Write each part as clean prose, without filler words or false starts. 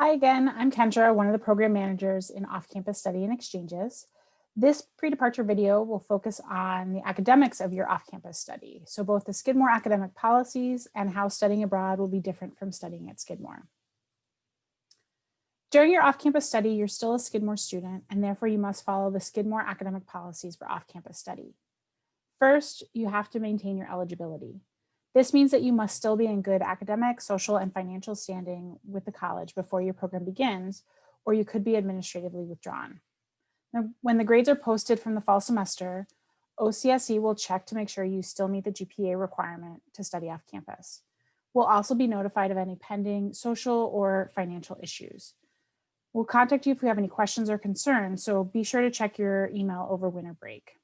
Hi again, I'm Kendra, one of the program managers in off-campus study and exchanges. This pre-departure video will focus on the academics of your off-campus study. So both the Skidmore academic policies and how studying abroad will be different from studying at Skidmore. During your off-campus study, you're still a Skidmore student, and therefore you must follow the Skidmore academic policies for off-campus study. First, you have to maintain your eligibility. This means that you must still be in good academic, social, and financial standing with the college before your program begins, or you could be administratively withdrawn. Now, when the grades are posted from the fall semester, OCSE will check to make sure you still meet the GPA requirement to study off campus. We'll also be notified of any pending social or financial issues. We'll contact you if we have any questions or concerns, so be sure to check your email over winter break.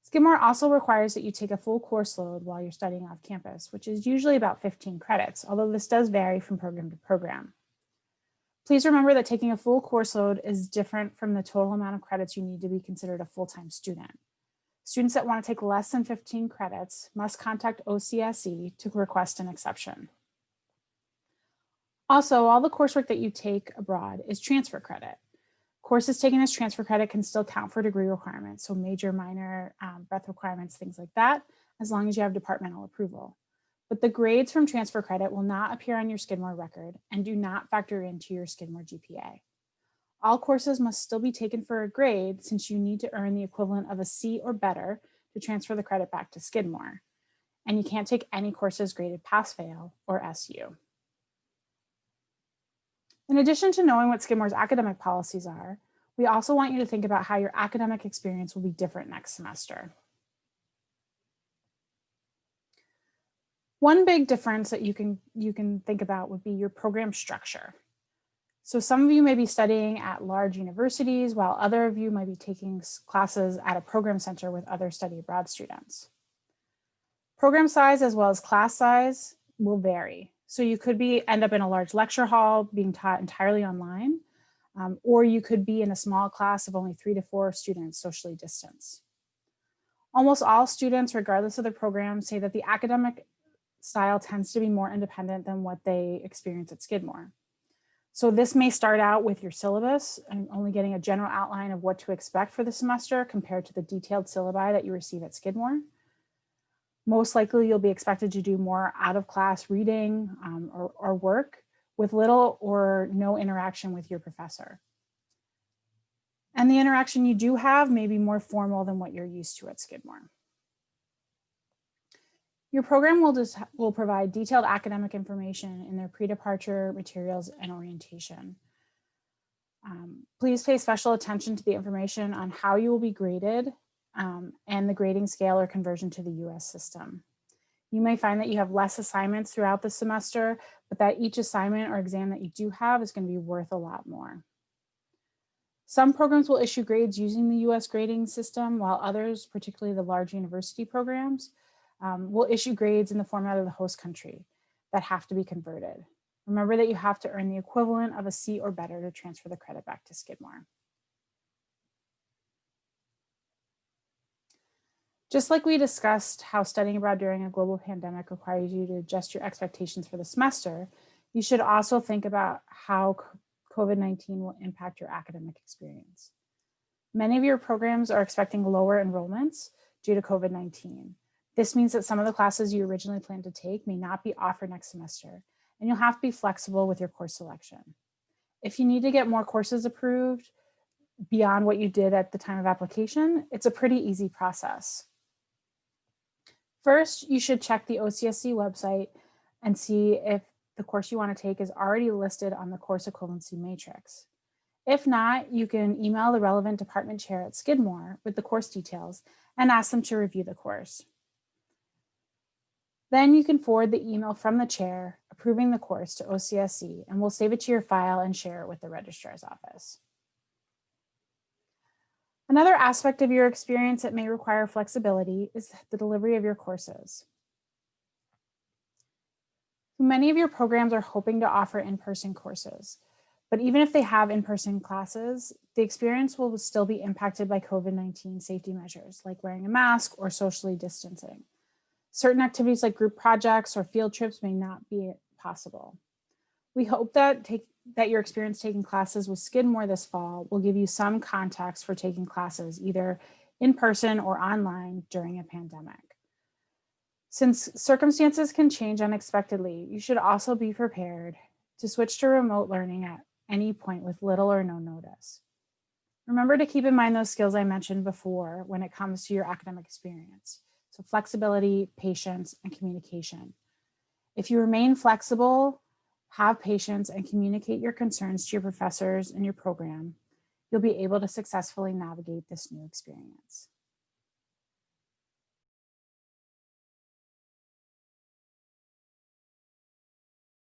Skidmore also requires that you take a full course load while you're studying off campus, which is usually about 15 credits, although this does vary from program to program. Please remember that taking a full course load is different from the total amount of credits you need to be considered a full-time student. Students that want to take less than 15 credits must contact OCSE to request an exception. Also, all the coursework that you take abroad is transfer credit. Courses taken as transfer credit can still count for degree requirements, so major, minor, breadth requirements, things like that, as long as you have departmental approval. But the grades from transfer credit will not appear on your Skidmore record and do not factor into your Skidmore GPA. All courses must still be taken for a grade since you need to earn the equivalent of a C or better to transfer the credit back to Skidmore. And you can't take any courses graded pass-fail or SU. In addition to knowing what Skidmore's academic policies are, we also want you to think about how your academic experience will be different next semester. One big difference that you can think about would be your program structure. So some of you may be studying at large universities, while other of you might be taking classes at a program center with other study abroad students. Program size as well as class size will vary. So you could end up in a large lecture hall being taught entirely online, or you could be in a small class of only 3 to 4 students socially distanced. Almost all students, regardless of their program, say that the academic style tends to be more independent than what they experience at Skidmore. So this may start out with your syllabus and only getting a general outline of what to expect for the semester compared to the detailed syllabi that you receive at Skidmore. Most likely you'll be expected to do more out-of-class reading or work with little or no interaction with your professor. And the interaction you do have may be more formal than what you're used to at Skidmore. Your program will provide detailed academic information in their pre-departure materials and orientation. Please pay special attention to the information on how you will be graded and the grading scale or conversion to the US system. You may find that you have less assignments throughout the semester, but that each assignment or exam that you do have is going to be worth a lot more. Some programs will issue grades using the US grading system, while others, particularly the large university programs, will issue grades in the format of the host country that have to be converted. Remember that you have to earn the equivalent of a C or better to transfer the credit back to Skidmore. Just like we discussed how studying abroad during a global pandemic requires you to adjust your expectations for the semester, you should also think about how COVID-19 will impact your academic experience. Many of your programs are expecting lower enrollments due to COVID-19. This means that some of the classes you originally planned to take may not be offered next semester, and you'll have to be flexible with your course selection. If you need to get more courses approved beyond what you did at the time of application, it's a pretty easy process. First, you should check the OCSE website and see if the course you want to take is already listed on the course equivalency matrix. If not, you can email the relevant department chair at Skidmore with the course details and ask them to review the course. Then you can forward the email from the chair approving the course to OCSE, and we'll save it to your file and share it with the registrar's office. Another aspect of your experience that may require flexibility is the delivery of your courses. Many of your programs are hoping to offer in-person courses, but even if they have in-person classes, the experience will still be impacted by COVID-19 safety measures like wearing a mask or socially distancing. Certain activities like group projects or field trips may not be possible. We hope that that your experience taking classes with Skidmore this fall will give you some context for taking classes either in person or online during a pandemic. Since circumstances can change unexpectedly, you should also be prepared to switch to remote learning at any point with little or no notice. Remember to keep in mind those skills I mentioned before when it comes to your academic experience. So flexibility, patience, and communication. If you remain flexible, have patience, and communicate your concerns to your professors and your program, you'll be able to successfully navigate this new experience.